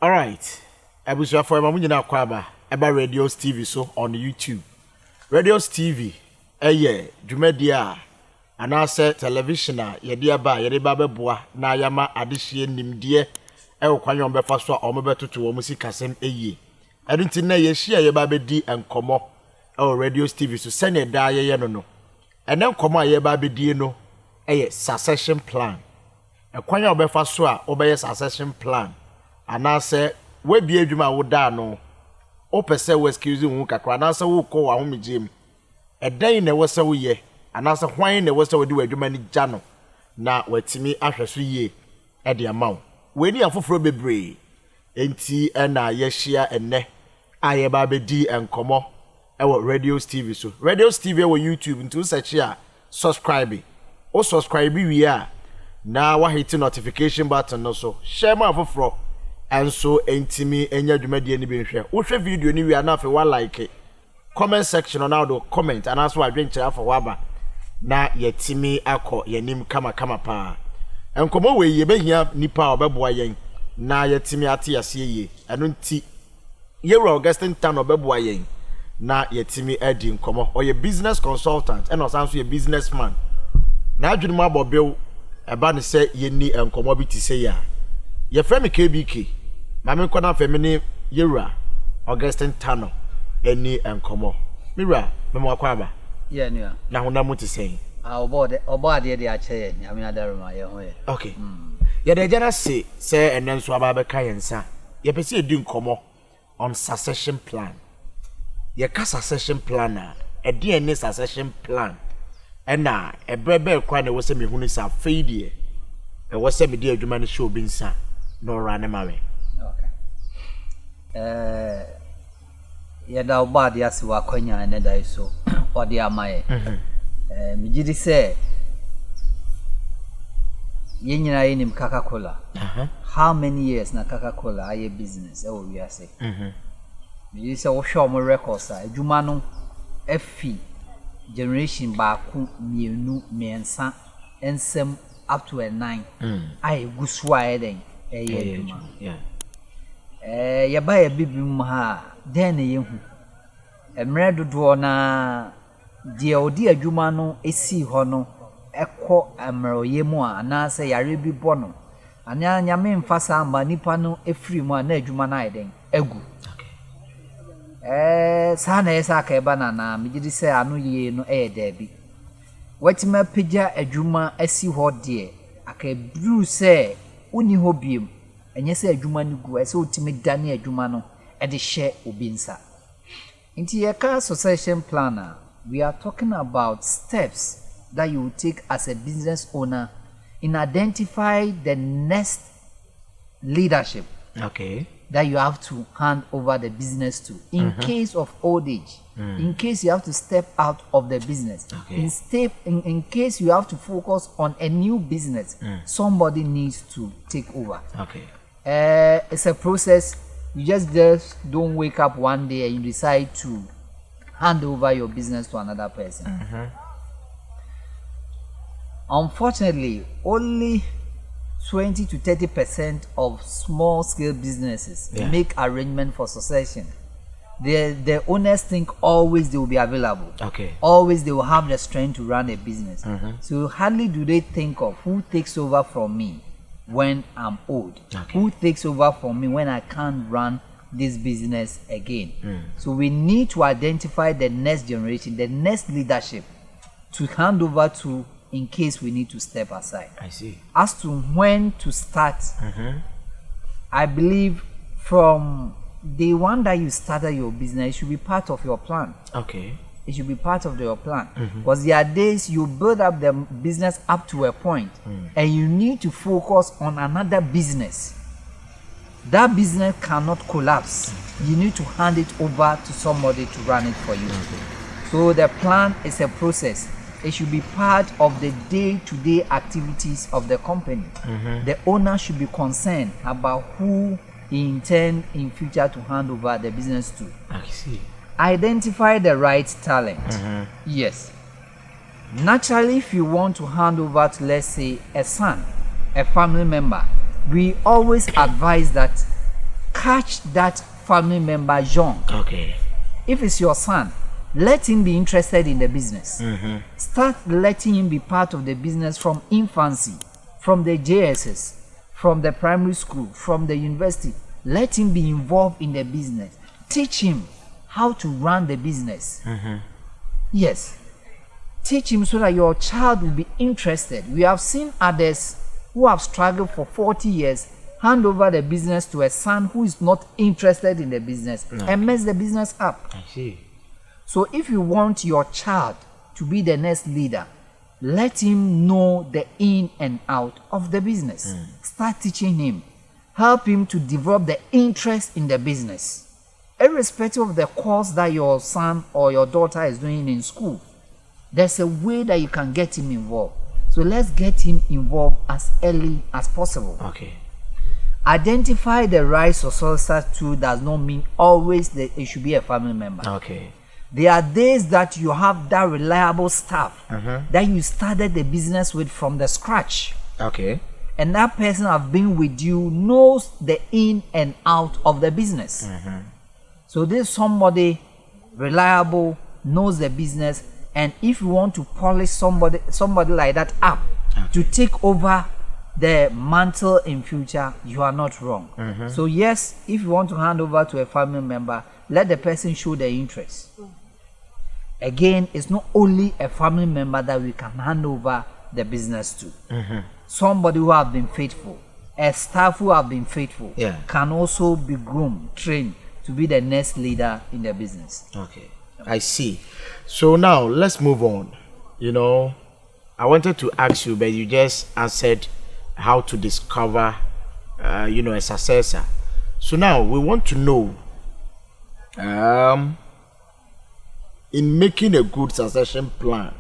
All right. Abusia for ema munyina kwaba eba Radios TV so on YouTube. Radios TV dwumadi a anase television a yede aba yede ba beboa na yama adehye nimde kwanyo befa so a omebetoto wo musikasem Edunti na ye hia ye ba bedi enkomo Radios TV so sene da ye no. Ene enkomo a ye ba bedi no succession plan. Kwanyo befa so a obeye succession plan. Anase we bi adwuma wo da no o pese we excuse hu kakra anase wo ko wa homegem edan na wose wo ye anase hwan na wose wo di adwuma ni gya no na watimi ahweso ye e de amaw we ni afoforo bebre enti na ye hia enne aye ba bedi enkomo wo Radios TV so Radios TV wo YouTube ntu search a subscribe o subscribe wi a na wa hit notification button no so share ma afoforo and so entimi enya dwumadi ani benhwe wo hwe video ni wi ana fe wa like comment section on audio comment and also adwenkyere afọ waba na yetimi akọ yanim kama pa enkomo we ye behia nipa obeboa yen na yetimi ate ase ye eno nti yewura Augustine Town obeboa yen na yetimi edi nkomo oye business consultant and also ye businessman na adwunu abobew eba ne se yeni enkomo bi ti se ya ye frame KBK mame kwana femini yewura Augustine Town eni enkomo mira memo akwaba yeah nua na honam ti sen obode de ache nyame adaruma ye ho ye okay ye de jana se enenso aba be ka yensa ye pese edi nkomo on succession plan ye ka succession plan a edi eni succession plan ena ebrebe kwa na wose mehunu sa failure e wose me di adwuma ne show bi nsa no rane mawe okay yada obade ase wa kwanya ne dai so ode amaye migidi se yenyina yenim Coca-Cola how many years na Coca-Cola aye business e wo wi ase migidi se wo hwe mo records a adwuma no afi generation ba ku mienu mensa ensem up to a 9 aye guswa eden eye adwuma ye ba ye bibim ha den ne yehu emre dodo na de odi adwuma no esi ho no ekọ amroye mu a na se yare bi bọ no anya nyame mfasa amba nipa no efiri mu a na adwuma na eden egu sa na esa ka eba na migidi se anu ye no da bi watima pagya adwuma esi ho de aka bru se uni ho biem enye se adwuma ni gu ese otimi dane adwuma no e de hye obi nsa nti ye ka succession planner we are talking about steps that you will take as a business owner in identify the next leadership that you have to hand over the business to in case of old age in case you have to step out of the business in case you have to focus on a new business somebody needs to take over it's a process. You just don't wake up one day and you decide to hand over your business to another person. Unfortunately, only 20 to 30% of small scale businesses make arrangement for succession. The owners think always they will be available. Always they will have the strength to run a business. So hardly do they think of who takes over from me when I'm old. Who takes over from me when I can't run this business again. So we need to identify the next generation, the next leadership to hand over to in case we need to step aside. I see. As to when to start, I believe from the one that you started your business, it should be part of your plan. It should be part of your plan. Because there are days you build up the business up to a point and you need to focus on another business. That business cannot collapse. You need to hand it over to somebody to run it for you. So the plan is a process. It should be part of the day-to-day activities of the company. The owner should be concerned about who he intends in future to hand over the business to. I see. Identify the right talent. Yes. Naturally, if you want to hand over to, let's say, a son, a family member, we always advise that catch that family member young. Okay. If it's your son, let him be interested in the business. Start letting him be part of the business from infancy, from the JSS, from the primary school, from the university. Let him be involved in the business. Teach him how to run the business. Yes. Teach him so that your child will be interested. We have seen others who have struggled for 40 years hand over the business to a son who is not interested in the business and mess the business up. I see. So if you want your child to be the next leader, let him know the in and out of the business. Start teaching him. Help him to develop the interest in the business. Irrespective of the course that your son or your daughter is doing in school, there's a way that you can get him involved. So let's get him involved as early as possible. Okay. Identify the right successor too does not mean always that it should be a family member. Okay. There are days that you have that reliable staff that you started the business with from the scratch. Okay. And that person have been with you, knows the in and out of the business. So this somebody reliable, knows the business, and if you want to polish somebody like that up to take over the mantle in future, you are not wrong. So yes, if you want to hand over to a family member, let the person show the interest. Again, it's not only a family member that we can hand over the business to. Somebody who have been faithful, a staff who have been faithful, can also be groomed, trained to be the next leader in the business. Okay, I see. So now let's move on. You know, I wanted to ask you, but you just answered how to discover, a successor. So now we want to know, in making a good succession plan,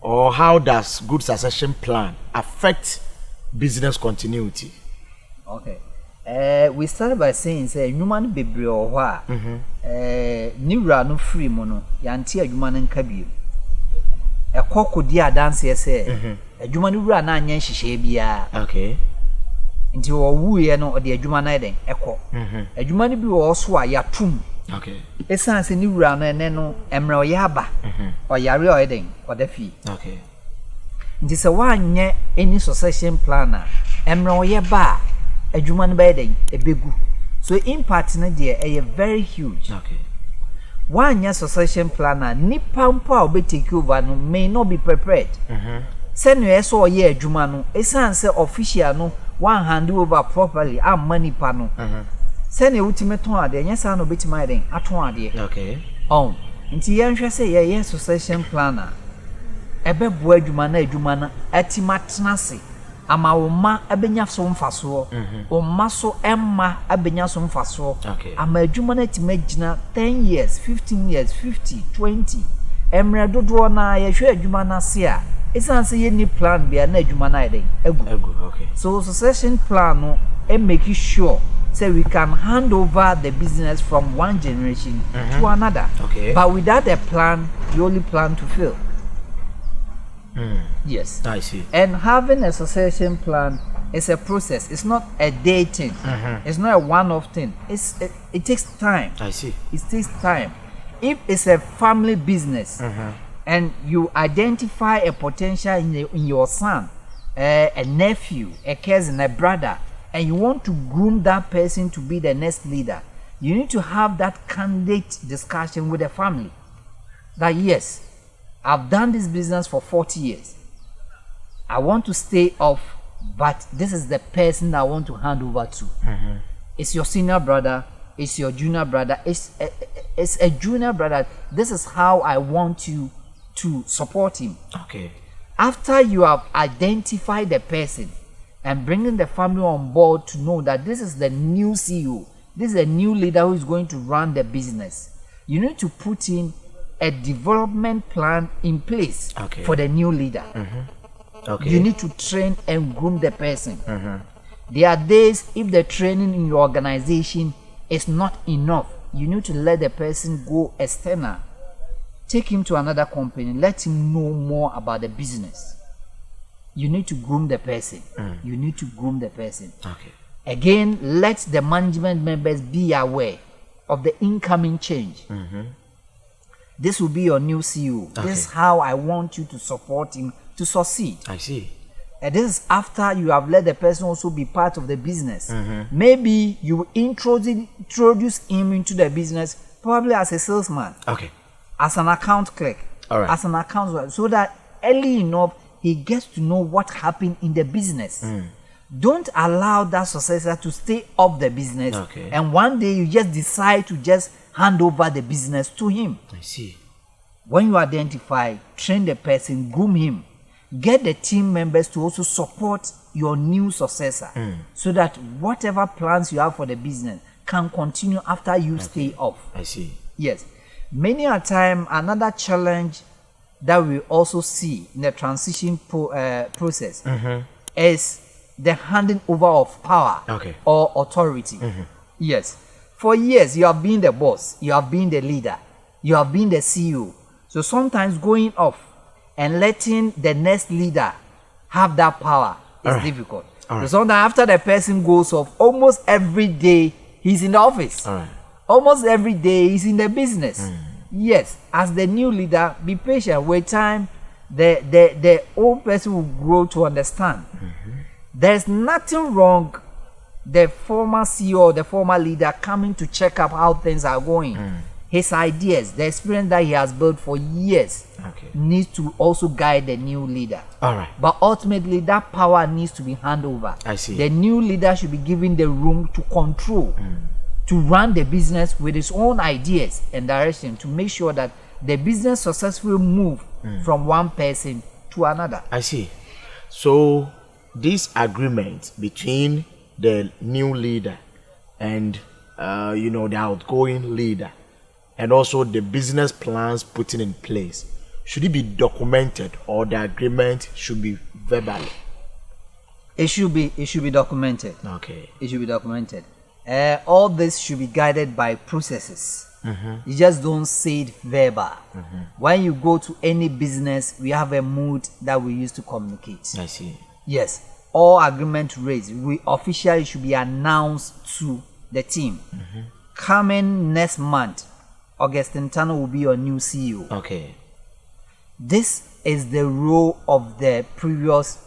or how does good succession plan affect business continuity? Okay. We started by saying, say, human baby or what? Nira no free mono, yanti a human and cabin. A coco dear dance, say, a human run and yan shabia. Okay. Into a woo, or the human echo. A human be also a yatum. Okay. It sounds a new run and no emerald yaba or yari oiding or the fee. Okay. It is a one year any succession planner, emerald yaba, a human bedding, a big. So in partner dear, a very huge. Okay. 1 year succession planner, nippon power be take over may not be prepared. Send you so a year jumano, a sounds official no 1 hand over properly and money panel. Send a ultimate one, then yes, I know bit my thing at 1 year. Okay. Oh, until you say, yes, succession planner. A bed boy jumana, etimatnasi. Ama oma abenya so mfaso o maso emma abenya so mfaso ama adwuma na timagina 10 years 15 years 50 20 emre dodo na ye hwe adwuma na se a esanse ye ni plan bia na adwuma na eden egu. Okay. So succession plan no e make sure say we can hand over the business from one generation to another. Okay. But without a plan, you only plan to fail. Yes, I see. And having a succession plan is a process. It's not a day thing. It's not a one-off thing. It takes time. I see. It takes time. If it's a family business and you identify a potential in your son, a nephew, a cousin, a brother, and you want to groom that person to be the next leader, you need to have that candid discussion with the family. That yes, I've done this business for 40 years. I want to stay off, but this is the person I want to hand over to. It's your senior brother, it's your junior brother, it's a junior brother. This is how I want you to support him. Okay. After you have identified the person and bringing the family on board to know that this is the new CEO, this is a new leader who is going to run the business, you need to put in a development plan in place for the new leader. Okay. You need to train and groom the person. There are days if the training in your organization is not enough, you need to let the person go external. Take him to another company, let him know more about the business. You need to groom the person. You need to groom the person. Okay. Again, let the management members be aware of the incoming change. This will be your new CEO. Okay. This is how I want you to support him to succeed. I see. And this is after you have let the person also be part of the business. Maybe you introduce him into the business probably as a salesman, Okay. as an account clerk, All right. as an account, so that early enough he gets to know what happened in the business. Don't allow that successor to stay off the business, Okay. and one day you just decide to just hand over the business to him. I see. When you identify, train the person, groom him, get the team members to also support your new successor, so that whatever plans you have for the business can continue after you stay off. I see. Yes. Many a time, another challenge that we also see in the transition process is the handing over of power Okay. or authority. Yes. For years, you have been the boss, you have been the leader, you have been the CEO. So sometimes going off and letting the next leader have that power is difficult. So sometimes after the person goes off, almost every day he's in the office. Almost every day he's in the business. Yes, as the new leader, be patient. With time, the old person will grow to understand. There's nothing wrong the former CEO or the former leader coming to check up how things are going. His ideas, the experience that he has built for years, needs to also guide the new leader. All right. But ultimately, that power needs to be handed over. I see. The new leader should be given the room to control, to run the business with his own ideas and direction, to make sure that the business successfully move from one person to another. I see. So this agreement between the new leader and the outgoing leader, and also the business plans put in place, should it be documented, or the agreement should be verbal? It should be documented. Okay. It should be documented. All this should be guided by processes. You just don't say it verbal. When you go to any business, we have a mood that we use to communicate. I see. Yes, all agreement raised, we officially should be announced to the team. Coming next month, Augustine Tano will be your new CEO. Okay. This is the role of the previous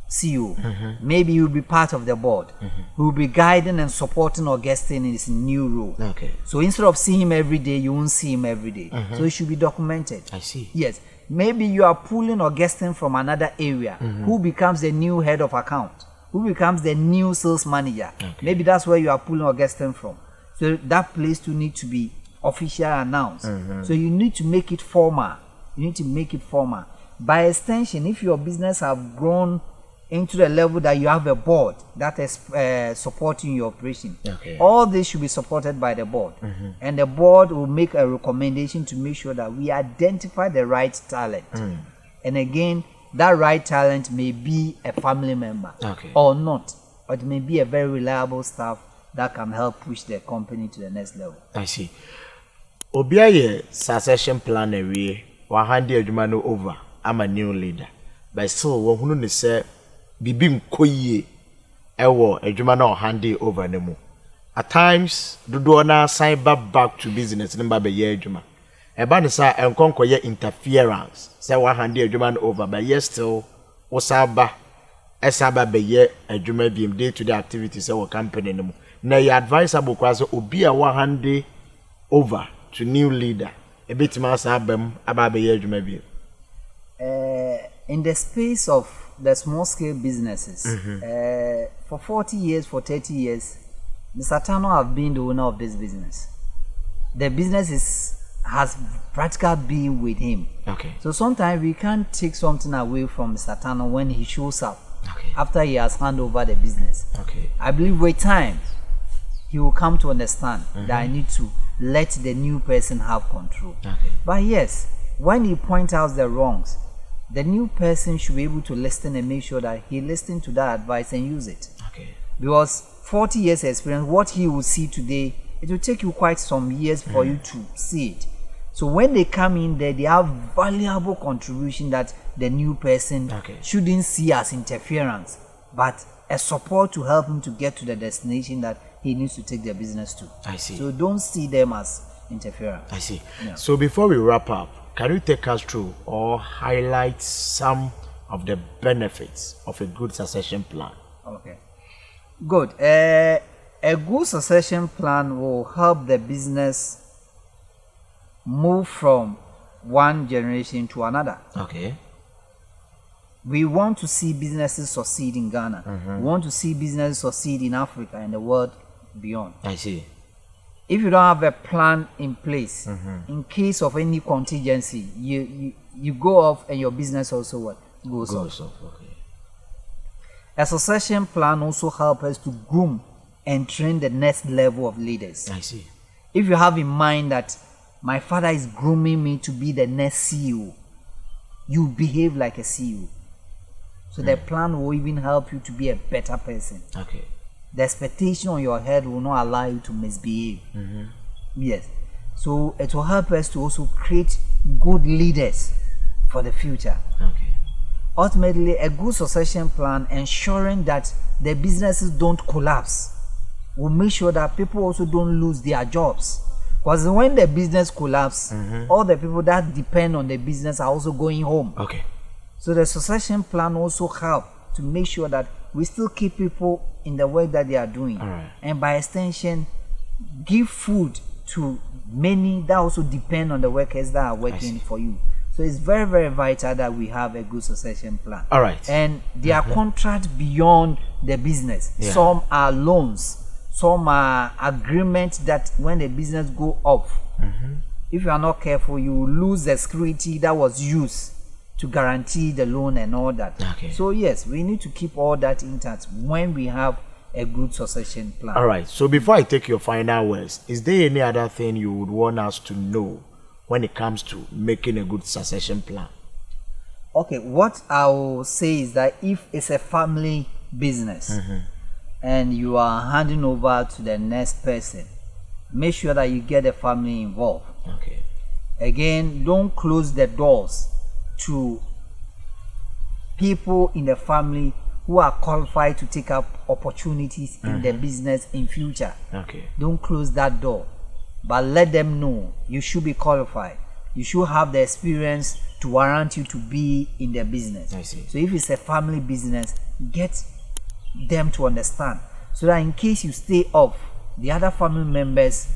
CEO. Maybe he will be part of the board. He will be guiding and supporting Augustine in his new role. Okay. So instead of seeing him every day, you won't see him every day. So it should be documented. I see. Yes. Maybe you are pulling Augustine from another area. Who becomes the new head of account? Who becomes the new sales manager? Maybe that's where you are pulling Augustine from. So that place too need to be officially announced. So you need to make it formal. You need to make it formal. By extension, if your business have grown into the level that you have a board that is supporting your operation, all this should be supported by the board. And the board will make a recommendation to make sure that we identify the right talent. And again, that right talent may be a family member or not, but it may be a very reliable staff that can help push the company to the next level. I see. Obiaye succession plan away, wa hande adwuma no over. I'm a new leader. But still, wo hunu ne say bibi nkoyie ewo adwuma na hande over ne mu. At times, dodo na sign back to business ne ba be ye adwuma. Eba ne sa enkonko ye interference. Say wa hande adwuma no over, but yes still wo saba esaba be ye adwuma bi day to day activities e wo company ne mu. Na your advisable kwase obi a wa hande over to new leader. A bit mas abem aba be ye adwuma bi. In the space of the small scale businesses, for 40 years, for 30 years, Mr. Tano have been the owner of this business. The business has practically been with him. So sometimes we can't take something away from Mr. Tano when he shows up after he has handed over the business. I believe with time, he will come to understand that I need to let the new person have control. But yes, when he points out the wrongs, the new person should be able to listen and make sure that he listens to that advice and use it. Because 40 years experience, what he will see today, it will take you quite some years for you to see it. So when they come in there, they have valuable contribution that the new person shouldn't see as interference, but a support to help him to get to the destination that he needs to take the business to. I see. So don't see them as interference. I see. Yeah. So before we wrap up, can you take us through or highlight some of the benefits of a good succession plan? Okay. Good. A good succession plan will help the business move from one generation to another. Okay. We want to see businesses succeed in Ghana. We want to see businesses succeed in Africa and the world beyond. I see. If you don't have a plan in place, in case of any contingency, you go off and your business also what? Goes off. Okay. A succession plan also helps us to groom and train the next level of leaders. I see. If you have in mind that my father is grooming me to be the next CEO, you behave like a CEO. So the plan will even help you to be a better person. Okay. The expectation on your head will not allow you to misbehave. Yes. So it will help us to also create good leaders for the future. Okay. Ultimately, a good succession plan ensuring that the businesses don't collapse will make sure that people also don't lose their jobs. Because when the business collapses, all the people that depend on the business are also going home. Okay. So the succession plan also help to make sure that we still keep people in the work that they are doing. All right. And by extension, give food to many that also depend on the workers that are working for you. So it's very, very vital that we have a good succession plan. All right. And there are contracts beyond the business. Yeah. Some are loans. Some are agreements that when the business go off, if you are not careful, you will lose the security that was used to guarantee the loan and all that. Okay. So yes, we need to keep all that intact when we have a good succession plan. All right. So before I take your final words, is there any other thing you would want us to know when it comes to making a good succession plan? Okay, what I will say is that if it's a family business and you are handing over to the next person, make sure that you get the family involved. Okay. Again, don't close the doors to people in the family who are qualified to take up opportunities in the business in future. Okay. Don't close that door, but let them know you should be qualified. You should have the experience to warrant you to be in the business. I see. So if it's a family business, get them to understand so that in case you stay off, the other family members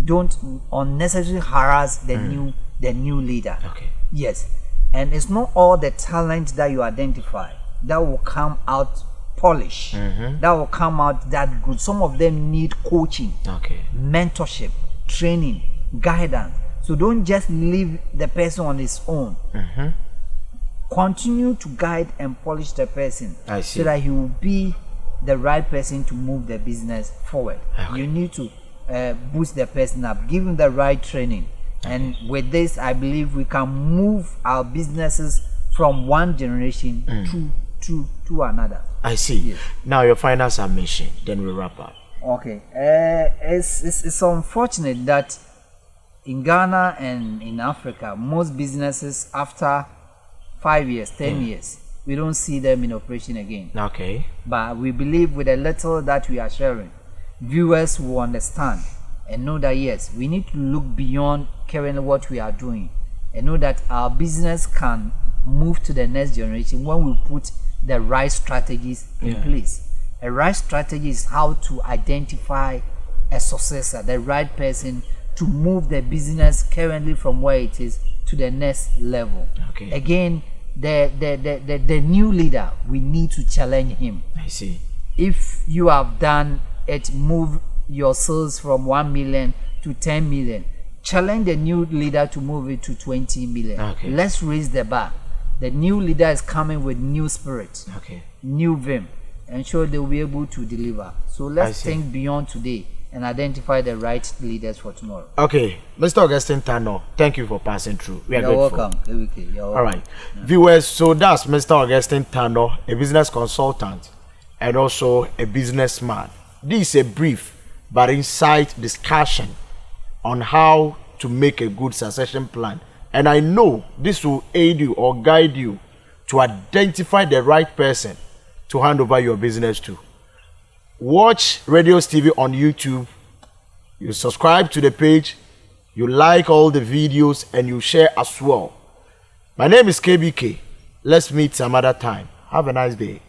don't unnecessarily harass the new leader. Okay. Yes. And it's not all the talent that you identify that will come out polished, that will come out that good. Some of them need coaching, mentorship, training, guidance. So don't just leave the person on his own. Continue to guide and polish the person so that he will be the right person to move the business forward. You need to boost the person up, give him the right training. And with this, I believe we can move our businesses from one generation to another. I see. Yes. Now your final submission, then we wrap up. Okay. It's unfortunate that in Ghana and in Africa, most businesses after 5 years, 10 years, we don't see them in operation again. Okay. But we believe with a little that we are sharing, viewers will understand and know that yes, we need to look beyond currently what we are doing and know that our business can move to the next generation when we put the right strategies in place. A right strategy is how to identify a successor, the right person to move the business currently from where it is to the next level. Okay. Again, the new leader, we need to challenge him. I see. If you have done it, move your sales from 1 million to 10 million, challenge the new leader to move it to 20 million. Okay. Let's raise the bar. The new leader is coming with new spirit, new vim, and sure they will be able to deliver. So let's think beyond today and identify the right leaders for tomorrow. Okay, Mr. Augustine Tano, thank you for passing through. We are grateful. Welcome. You're welcome. All right, viewers. So that's Mr. Augustine Tano, a business consultant and also a businessman. This is a brief but insight discussion on how to make a good succession plan. And I know this will aid you or guide you to identify the right person to hand over your business to. watch Radios TV on YouTube, you subscribe to the page, you like all the videos, and you share as well. My name is KBK. Let's meet some other time. Have a nice day.